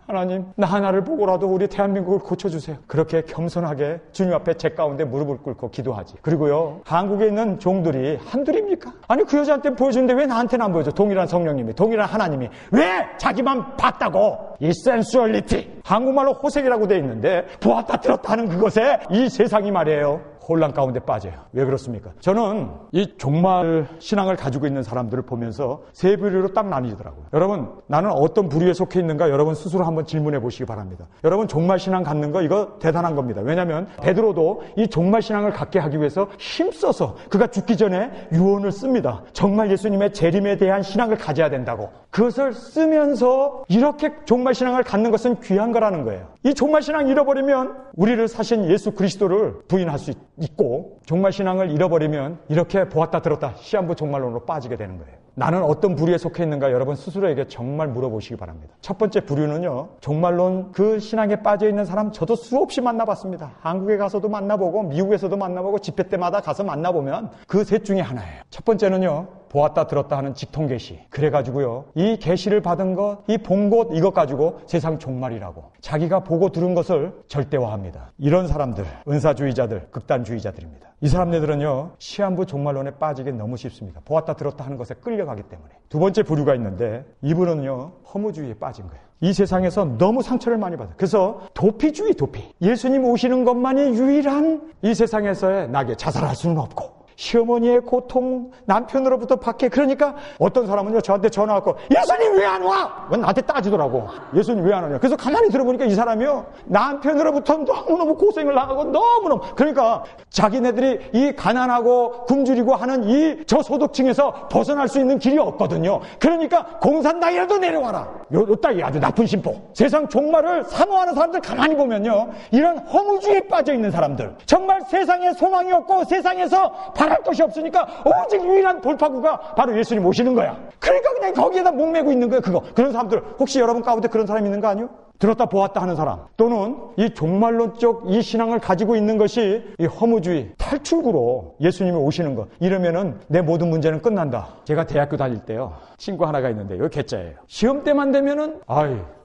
A: 하나님, 나 하나를 보고라도 우리 대한민국을 고쳐주세요. 그렇게 겸손하게 주님 앞에 제 가운데 무릎을 꿇고 기도하지. 그리고요, 한국에 있는 종들이 한둘입니까? 아니, 그 여자한테 보여주는데 왜 나한테는 안 보여줘? 동일한 성령님이, 동일한 하나님이 왜 자기만 봤다고? 이 센수얼리티, 한국말로 호색이라고 돼 있는데 보았다 들었다 하는 그것에 이 세상이 말이에요, 혼란 가운데 빠져요. 왜 그렇습니까? 저는 이 종말 신앙을 가지고 있는 사람들을 보면서 세 부류로 딱 나뉘더라고요. 여러분, 나는 어떤 부류에 속해 있는가 여러분 스스로 한번 질문해 보시기 바랍니다. 여러분, 종말 신앙 갖는 거 이거 대단한 겁니다. 왜냐하면 베드로도 이 종말 신앙을 갖게 하기 위해서 힘써서 그가 죽기 전에 유언을 씁니다. 정말 예수님의 재림에 대한 신앙을 가져야 된다고. 그것을 쓰면서 이렇게 종말 신앙을 갖는 것은 귀한 거라는 거예요. 이 종말 신앙 잃어버리면 우리를 사신 예수 그리스도를 부인할 수 있고, 종말 신앙을 잃어버리면 이렇게 보았다 들었다 시한부 종말론으로 빠지게 되는 거예요. 나는 어떤 부류에 속해 있는가 여러분 스스로에게 정말 물어보시기 바랍니다. 첫 번째 부류는요, 종말론 그 신앙에 빠져 있는 사람 저도 수없이 만나봤습니다. 한국에 가서도 만나보고 미국에서도 만나보고 집회 때마다 가서 만나보면 그 셋 중에 하나예요. 첫 번째는요, 보았다 들었다 하는 직통 계시. 그래가지고요, 이 계시를 받은 것, 이 본 것, 이것 가지고 세상 종말이라고 자기가 보고 들은 것을 절대화합니다. 이런 사람들, 은사주의자들, 극단주의자들입니다. 이 사람들은요, 시한부 종말론에 빠지기 너무 쉽습니다. 보았다 들었다 하는 것에 끌려가기 때문에. 두 번째 부류가 있는데 이분은요, 허무주의에 빠진 거예요. 이 세상에서 너무 상처를 많이 받아요. 그래서 도피주의, 예수님 오시는 것만이 유일한 이 세상에서의 낙에, 자살할 수는 없고, 시어머니의 고통, 남편으로부터 받게. 그러니까 어떤 사람은요, 저한테 전화 왔고, 예수님 왜 안 와? 나한테 따지더라고. 예수님 왜 안 오냐? 그래서 가만히 들어보니까 이 사람이요, 남편으로부터 너무너무 고생을 당하고 너무너무, 그러니까 자기네들이 이 가난하고 굶주리고 하는 이 저소득층에서 벗어날 수 있는 길이 없거든요. 그러니까 공산 나이라도 내려와라. 요 따위 아주 나쁜 심보. 세상 종말을 사모하는 사람들 가만히 보면요, 이런 허무주의에 빠져 있는 사람들, 정말 세상에 소망이 없고 세상에서 바랄 것이 없으니까 오직 유일한 돌파구가 바로 예수님 오시는 거야. 그러니까 그냥 거기에다 목매고 있는 거야, 그거. 그런 사람들, 혹시 여러분 가운데 그런 사람 있는 거 아니요? 들었다 보았다 하는 사람, 또는 이 종말론적 이 신앙을 가지고 있는 것이 이 허무주의, 탈출구로 예수님이 오시는 것, 이러면은 내 모든 문제는 끝난다. 제가 대학교 다닐 때요, 친구 하나가 있는데, 이거 개짜예요. 시험 때만 되면은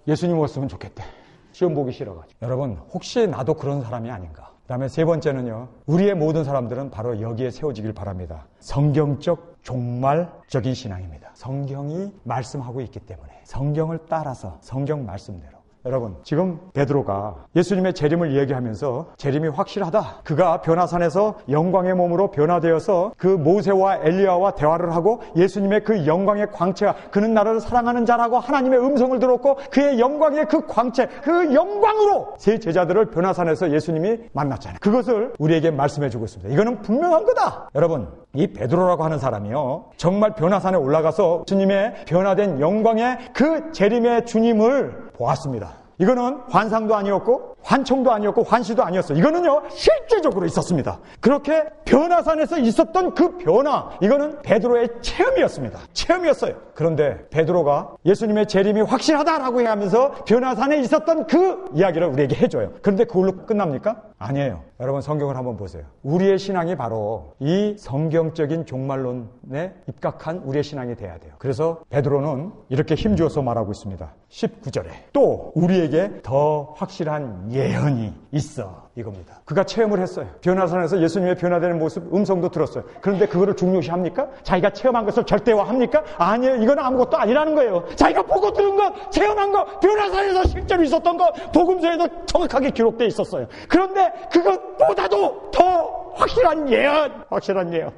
A: 예수님 왔으면 좋겠대. 시험 보기 싫어가지고. 여러분, 혹시 나도 그런 사람이 아닌가? 그 다음에 세 번째는요, 우리의 모든 사람들은 바로 여기에 세워지길 바랍니다. 성경적 종말적인 신앙입니다. 성경이 말씀하고 있기 때문에 성경을 따라서 성경 말씀대로. 여러분, 지금 베드로가 예수님의 재림을 얘기하면서 재림이 확실하다, 그가 변화산에서 영광의 몸으로 변화되어서 그 모세와 엘리야와 대화를 하고 예수님의 그 영광의 광채가, 그는 나를 사랑하는 자라고 하나님의 음성을 들었고 그의 영광의 그 광채, 그 영광으로 세 제자들을 변화산에서 예수님이 만났잖아요. 그것을 우리에게 말씀해 주고 있습니다. 이거는 분명한 거다. 여러분, 이 베드로라고 하는 사람이요, 정말 변화산에 올라가서 주님의 변화된 영광의 그 재림의 주님을 보았습니다. 이거는 환상도 아니었고 환청도 아니었고 환시도 아니었어요. 이거는요 실제적으로 있었습니다. 그렇게 변화산에서 있었던 그 변화, 이거는 베드로의 체험이었습니다. 체험이었어요. 그런데 베드로가 예수님의 재림이 확실하다라고 하면서 변화산에 있었던 그 이야기를 우리에게 해줘요. 그런데 그걸로 끝납니까? 아니에요. 여러분 성경을 한번 보세요. 우리의 신앙이 바로 이 성경적인 종말론에 입각한 우리의 신앙이 돼야 돼요. 그래서 베드로는 이렇게 힘주어서 말하고 있습니다. 19절에 또 우리에게 더 확실한 예언이 있어, 이겁니다. 그가 체험을 했어요. 변화산에서 예수님의 변화되는 모습, 음성도 들었어요. 그런데 그거를 중요시합니까? 자기가 체험한 것을 절대화합니까? 아니에요. 이건 아무것도 아니라는 거예요. 자기가 보고 들은 것, 체험한 것, 변화산에서 실제로 있었던 것, 복음서에도 정확하게 기록되어 있었어요. 그런데 그것보다도 더 확실한 예언, 확실한 예언.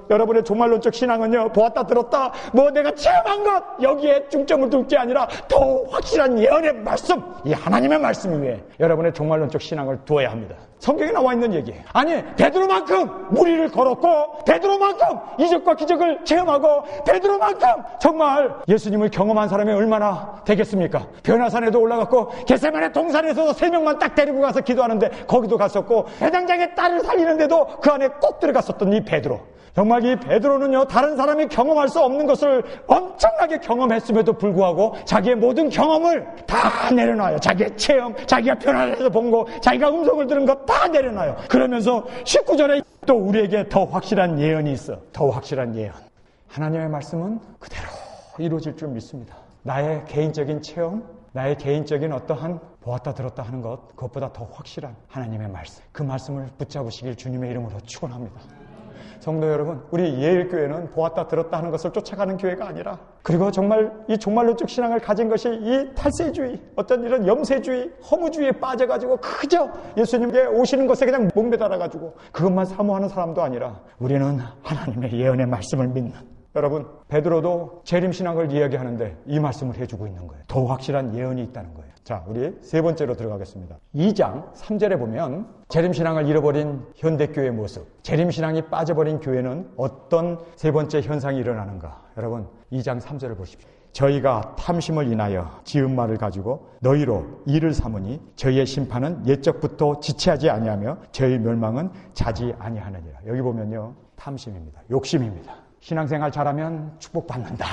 A: 여러분의 종말론적 신앙은요, 보았다 들었다, 뭐 내가 체험한 것, 여기에 중점을 둘 게 아니라 더 확실한 예언의 말씀, 이 하나님의 말씀 위에 여러분의 종말론적 신앙을 두어야 합니다. 성경에 나와 있는 얘기예요. 아니, 베드로만큼 무리를 걸었고, 베드로만큼 이적과 기적을 체험하고, 베드로만큼 정말 예수님을 경험한 사람이 얼마나 되겠습니까? 변화산에도 올라갔고, 겟세마네 동산에서도 3명만 딱 데리고 가서 기도하는데 거기도 갔었고, 회장장의 딸을 살리는데도 그 안에 꼭 들어갔었던 이 베드로. 정말 이 베드로는요, 다른 사람이 경험할 수 없는 것을 엄청나게 경험했음에도 불구하고 자기의 모든 경험을 다 내려놔요. 자기의 체험, 자기가 변화해서 본 거, 자기가 음성을 들은 거 다 내려놔요. 그러면서 19절에 또 우리에게 더 확실한 예언이 있어. 더 확실한 예언. 하나님의 말씀은 그대로 이루어질 줄 믿습니다. 나의 개인적인 체험, 나의 개인적인 어떠한 보았다 들었다 하는 것, 그것보다 더 확실한 하나님의 말씀, 그 말씀을 붙잡으시길 주님의 이름으로 축원합니다. 성도 여러분, 우리 예일교회는 보았다 들었다 하는 것을 쫓아가는 교회가 아니라, 그리고 정말 이 종말론적 신앙을 가진 것이 이 탈세주의, 어떤 이런 염세주의, 허무주의에 빠져가지고 그저 예수님께 오시는 것에 그냥 목매달아가지고 그것만 사모하는 사람도 아니라, 우리는 하나님의 예언의 말씀을 믿는, 여러분, 베드로도 재림신앙을 이야기하는데 이 말씀을 해주고 있는 거예요. 더 확실한 예언이 있다는 거예요. 자, 우리 세 번째로 들어가겠습니다. 2장 3절에 보면 재림신앙을 잃어버린 현대교회의 모습, 재림신앙이 빠져버린 교회는 어떤 세 번째 현상이 일어나는가. 여러분, 2장 3절을 보십시오. 저희가 탐심을 인하여 지은 말을 가지고 너희로 이를 삼으니 저희의 심판은 옛적부터 지체하지 아니하며 저희 멸망은 자지 아니하느니라. 여기 보면요, 탐심입니다. 욕심입니다. 신앙생활 잘하면 축복받는다.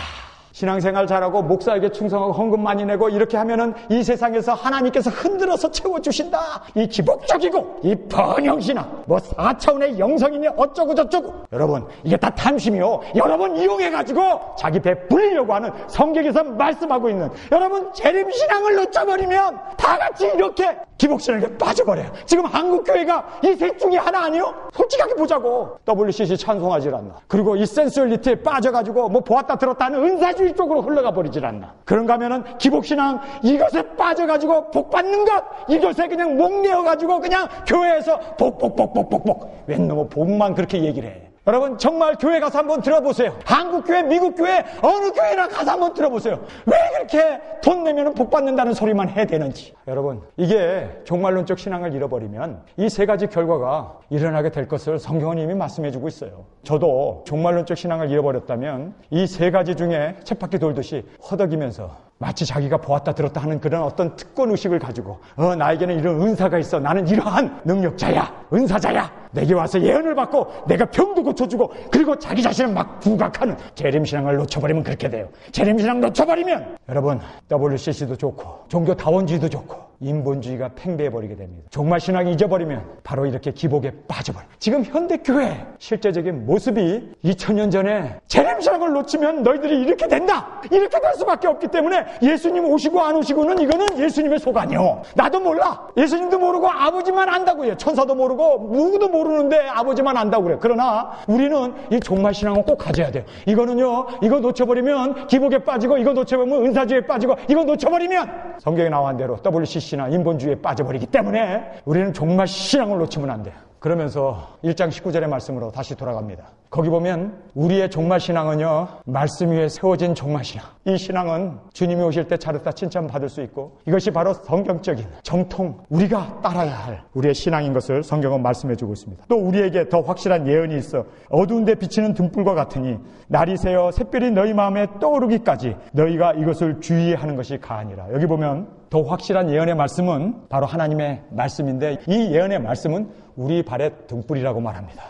A: 신앙생활 잘하고 목사에게 충성하고 헌금 많이 내고 이렇게 하면은 이 세상에서 하나님께서 흔들어서 채워주신다. 이 기복적이고 이 번영신앙, 뭐 4차원의 영성이니 어쩌고 저쩌고. 여러분, 이게 다 탐심이요. 여러분 이용해가지고 자기 배 불리려고 하는, 성경에서 말씀하고 있는, 여러분 재림신앙을 놓쳐버리면 다 같이 이렇게 기복신앙에 빠져버려요. 지금 한국교회가 이 셋 중에 하나 아니요? 솔직하게 보자고. WCC 찬송하질 않나. 그리고 이 센수얼리티에 빠져가지고 뭐 보았다 들었다 하는 은사주의 쪽으로 흘러가 버리질 않나. 그런가 하면은 기복신앙, 이것에 빠져가지고 복받는 것, 이것에 그냥 목매어가지고 그냥 교회에서 복복복복복복. 웬 놈의 복만 그렇게 얘기를 해. 여러분, 정말 교회 가서 한번 들어보세요. 한국교회, 미국교회, 어느 교회나 가서 한번 들어보세요. 왜 그렇게 돈 내면 복 받는다는 소리만 해야 되는지. 여러분, 이게 종말론적 신앙을 잃어버리면 이 세 가지 결과가 일어나게 될 것을 성경은 이미 말씀해주고 있어요. 저도 종말론적 신앙을 잃어버렸다면 이 세 가지 중에 쳇바퀴 돌듯이 허덕이면서 마치 자기가 보았다 들었다 하는 그런 어떤 특권의식을 가지고 나에게는 이런 은사가 있어, 나는 이러한 능력자야, 은사자야, 내게 와서 예언을 받고 내가 병도 고쳐주고, 그리고 자기 자신을 막 부각하는 재림신앙을 놓쳐버리면 그렇게 돼요. 재림신앙 놓쳐버리면 여러분, WCC도 좋고 종교다원주의도 좋고 인본주의가 팽배해버리게 됩니다. 종말신앙이 잊어버리면 바로 이렇게 기복에 빠져버려요. 지금 현대교회 실제적인 모습이 2000년 전에 재림신앙을 놓치면 너희들이 이렇게 된다, 이렇게 될 수밖에 없기 때문에 예수님 오시고 안 오시고는 이거는 예수님의 속 아니요. 나도 몰라. 예수님도 모르고 아버지만 안다고 해요. 천사도 모르고 누구도 모르는데 아버지만 안다고 그래요. 그러나 우리는 이 종말신앙은 꼭 가져야 돼요. 이거는요, 이거 놓쳐버리면 기복에 빠지고, 이거 놓쳐버리면 은사주의에 빠지고, 이거 놓쳐버리면 성경에 나온 대로 WCC나 인본주의에 빠져버리기 때문에 우리는 종말신앙을 놓치면 안 돼요. 그러면서 1장 19절의 말씀으로 다시 돌아갑니다. 거기 보면 우리의 종말신앙은요, 말씀 위에 세워진 종말신앙. 이 신앙은 주님이 오실 때 자르다 칭찬받을 수 있고, 이것이 바로 성경적인 정통, 우리가 따라야 할 우리의 신앙인 것을 성경은 말씀해주고 있습니다. 또 우리에게 더 확실한 예언이 있어 어두운 데 비치는 등불과 같으니 날이 새어 샛별이 너희 마음에 떠오르기까지 너희가 이것을 주의하는 것이 가하니라. 여기 보면 더 확실한 예언의 말씀은 바로 하나님의 말씀인데 이 예언의 말씀은 우리 발의 등불이라고 말합니다.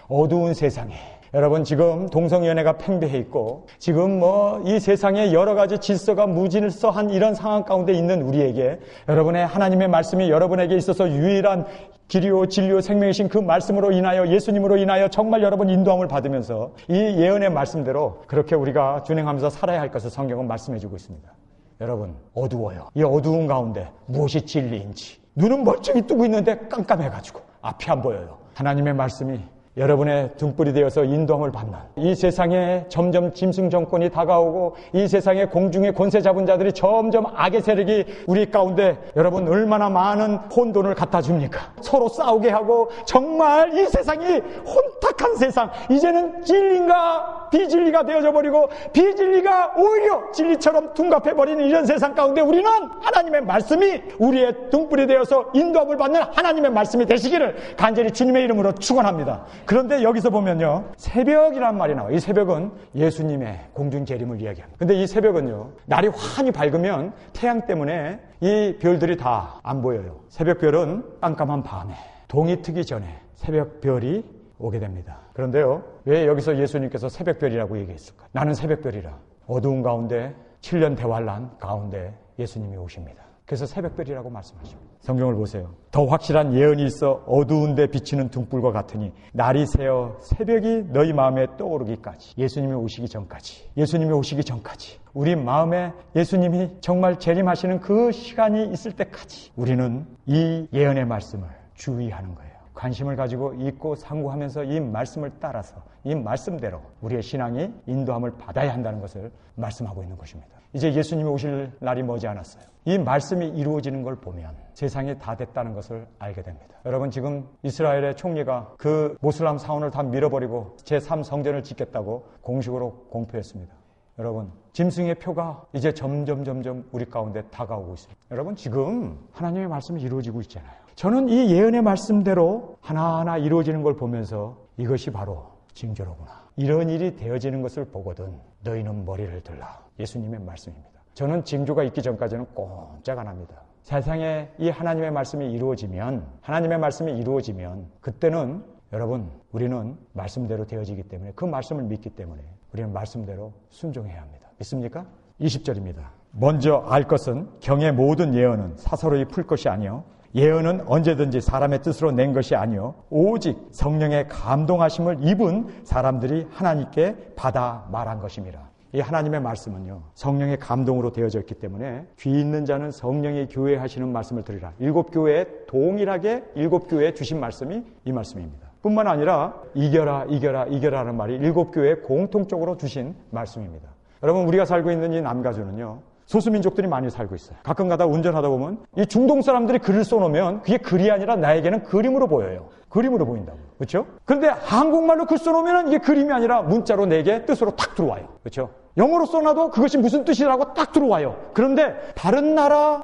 A: 어두운 세상에 여러분 지금 동성연애가 팽배해 있고 지금 이 세상에 여러 가지 질서가 무질서한 이런 상황 가운데 있는 우리에게 여러분의 하나님의 말씀이 여러분에게 있어서 유일한 길이요 진리요 생명이신 그 말씀으로 인하여 예수님으로 인하여 정말 여러분 인도함을 받으면서 이 예언의 말씀대로 그렇게 우리가 준행하면서 살아야 할 것을 성경은 말씀해 주고 있습니다. 여러분 어두워요. 이 어두운 가운데 무엇이 진리인지 눈은 멀쩡히 뜨고 있는데 깜깜해가지고 앞이 안 보여요. 하나님의 말씀이 여러분의 등불이 되어서 인도함을 받는 이 세상에 점점 짐승 정권이 다가오고 이 세상에 공중의 권세 잡은 자들이 점점 악의 세력이 우리 가운데 여러분 얼마나 많은 혼돈을 갖다 줍니까? 서로 싸우게 하고 정말 이 세상이 혼탁한 세상 이제는 진리가 비진리가 되어져 버리고 비진리가 오히려 진리처럼 둔갑해버리는 이런 세상 가운데 우리는 하나님의 말씀이 우리의 등불이 되어서 인도함을 받는 하나님의 말씀이 되시기를 간절히 주님의 이름으로 축원합니다. 그런데 여기서 보면요 새벽이란 말이 나와요. 이 새벽은 예수님의 공중 재림을 이야기합니다. 근데 이 새벽은요 날이 환히 밝으면 태양 때문에 이 별들이 다 안 보여요. 새벽별은 깜깜한 밤에 동이 트기 전에 새벽별이 오게 됩니다. 그런데요 왜 여기서 예수님께서 새벽별이라고 얘기했을까요? 나는 새벽별이라. 어두운 가운데 7년 대환란 가운데 예수님이 오십니다. 그래서 새벽별이라고 말씀하십니다. 성경을 보세요. 더 확실한 예언이 있어 어두운 데 비치는 등불과 같으니 날이 새어 새벽이 너희 마음에 떠오르기까지 예수님이 오시기 전까지 우리 마음에 예수님이 정말 재림하시는 그 시간이 있을 때까지 우리는 이 예언의 말씀을 주의하는 거예요. 관심을 가지고 읽고 상고하면서 이 말씀을 따라서 이 말씀대로 우리의 신앙이 인도함을 받아야 한다는 것을 말씀하고 있는 것입니다. 이제 예수님이 오실 날이 머지 않았어요. 이 말씀이 이루어지는 걸 보면 세상이 다 됐다는 것을 알게 됩니다. 여러분 지금 이스라엘의 총리가 그 모슬람 사원을 다 밀어버리고 제3성전을 짓겠다고 공식으로 공표했습니다. 여러분 짐승의 표가 이제 점점 우리 가운데 다가오고 있습니다. 여러분 지금 하나님의 말씀이 이루어지고 있잖아요. 저는 이 예언의 말씀대로 하나하나 이루어지는 걸 보면서 이것이 바로 징조로구나. 이런 일이 되어지는 것을 보거든 너희는 머리를 들라. 예수님의 말씀입니다. 저는 징조가 있기 전까지는 꼼짝 안 합니다. 세상에 이 하나님의 말씀이 이루어지면 그때는 여러분 우리는 말씀대로 되어지기 때문에 그 말씀을 믿기 때문에 우리는 말씀대로 순종해야 합니다. 믿습니까? 20절입니다. 먼저 알 것은 경의 모든 예언은 사사로이 풀 것이 아니요 예언은 언제든지 사람의 뜻으로 낸 것이 아니요 오직 성령의 감동하심을 입은 사람들이 하나님께 받아 말한 것임이라. 이 하나님의 말씀은요 성령의 감동으로 되어져 있기 때문에 귀 있는 자는 성령이 교회에 하시는 말씀을 들으라. 7교회에 동일하게 7교회에 주신 말씀이 이 말씀입니다. 뿐만 아니라 이겨라라는 말이 7교회에 공통적으로 주신 말씀입니다. 여러분 우리가 살고 있는 이 남가주는요 소수민족들이 많이 살고 있어요. 가끔 가다 운전하다 보면 이 중동 사람들이 글을 써놓으면 그게 글이 아니라 나에게는 그림으로 보여요. 그림으로 보인다고. 그렇죠? 그런데 한국말로 글 써놓으면 이게 그림이 아니라 문자로 내게 뜻으로 탁 들어와요. 그렇죠? 영어로 써놔도 그것이 무슨 뜻이라고 딱 들어와요. 그런데 다른 나라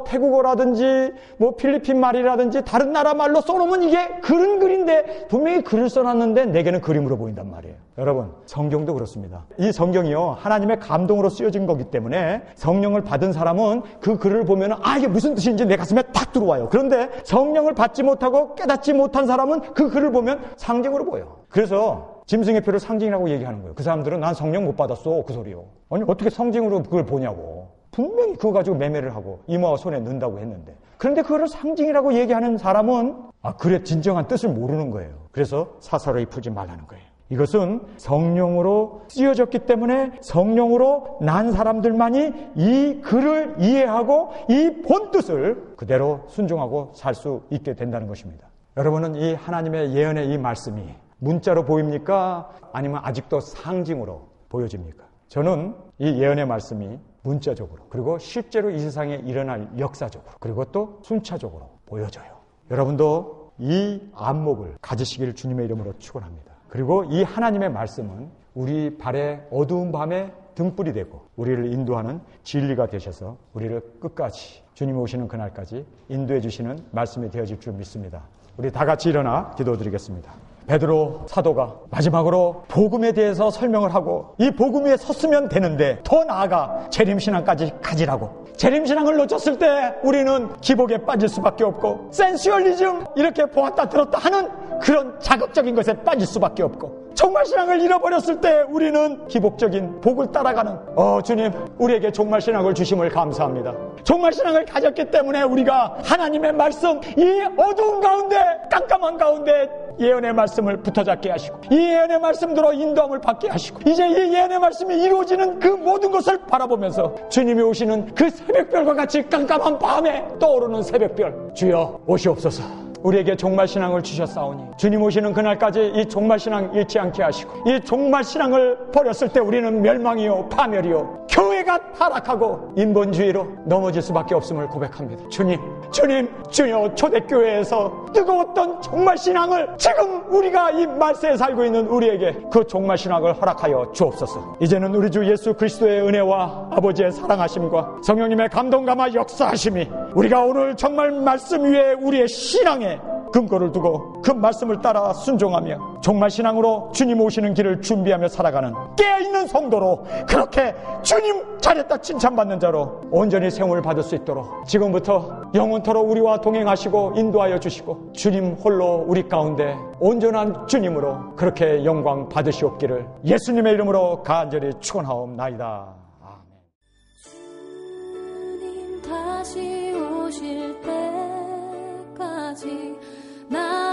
A: 태국어라든지 필리핀 말이라든지 다른 나라 말로 써놓으면 이게 글은 글인데 분명히 글을 써놨는데 내게는 그림으로 보인단 말이에요. 여러분 성경도 그렇습니다. 이 성경이요 하나님의 감동으로 쓰여진 거기 때문에 성령을 받은 사람은 그 글을 보면 이게 무슨 뜻인지 내 가슴에 딱 들어와요. 그런데 성령을 받지 못하고 깨닫지 못한 사람은 그 글을 보면 상징으로 보여요. 그래서 짐승의 표를 상징이라고 얘기하는 거예요. 그 사람들은 난 성령 못 받았어 그 소리요. 아니 어떻게 상징으로 그걸 보냐고. 분명히 그거 가지고 매매를 하고 이모와 손에 넣는다고 했는데 그런데 그거를 상징이라고 얘기하는 사람은 그래 진정한 뜻을 모르는 거예요. 그래서 사사로이 풀지 말라는 거예요. 이것은 성령으로 쓰여졌기 때문에 성령으로 난 사람들만이 이 글을 이해하고 이 본뜻을 그대로 순종하고 살 수 있게 된다는 것입니다. 여러분은 이 하나님의 예언의 이 말씀이 문자로 보입니까? 아니면 아직도 상징으로 보여집니까? 저는 이 예언의 말씀이 문자적으로 그리고 실제로 이 세상에 일어날 역사적으로 그리고 또 순차적으로 보여져요. 여러분도 이 안목을 가지시기를 주님의 이름으로 축원합니다. 그리고 이 하나님의 말씀은 우리 발의 어두운 밤에 등불이 되고 우리를 인도하는 진리가 되셔서 우리를 끝까지 주님 오시는 그날까지 인도해 주시는 말씀이 되어질 줄 믿습니다. 우리 다 같이 일어나 기도드리겠습니다. 베드로 사도가 마지막으로 복음에 대해서 설명을 하고 이 복음 위에 섰으면 되는데 더 나아가 재림신앙까지 가지라고. 재림신앙을 놓쳤을 때 우리는 기복에 빠질 수밖에 없고 센슈얼리즘 이렇게 보았다 들었다 하는 그런 자극적인 것에 빠질 수밖에 없고 종말신앙을 잃어버렸을 때 우리는 기복적인 복을 따라가는 주님 우리에게 종말신앙을 주심을 감사합니다. 종말신앙을 가졌기 때문에 우리가 하나님의 말씀 이 어두운 가운데 깜깜한 가운데 예언의 말씀을 붙어잡게 하시고 이 예언의 말씀대로 인도함을 받게 하시고 이제 이 예언의 말씀이 이루어지는 그 모든 것을 바라보면서 주님이 오시는 그 새벽별과 같이 깜깜한 밤에 떠오르는 새벽별 주여 오시옵소서. 우리에게 종말신앙을 주셨사오니 주님 오시는 그날까지 이 종말신앙 잃지 않게 하시고 이 종말신앙을 버렸을 때 우리는 멸망이요 파멸이요 교회가 타락하고 인본주의로 넘어질 수밖에 없음을 고백합니다. 주님 주여 초대교회에서 뜨거웠던 종말신앙을 지금 우리가 이 말세에 살고 있는 우리에게 그 종말신앙을 허락하여 주옵소서. 이제는 우리 주 예수 그리스도의 은혜와 아버지의 사랑하심과 성령님의 감동감화 역사하심이 우리가 오늘 정말 말씀 위에 우리의 신앙에 근거를 두고 그 말씀을 따라 순종하며 종말신앙으로 주님 오시는 길을 준비하며 살아가는 깨어있는 성도로 그렇게 주님 잘했다 칭찬받는 자로 온전히 세움을 받을 수 있도록 지금부터 영원토록 우리와 동행하시고 인도하여 주시고 주님 홀로 우리 가운데 온전한 주님으로 그렇게 영광 받으시옵기를 예수님의 이름으로 간절히 축원하옵나이다.
B: 주님 다시 오실 때까지 나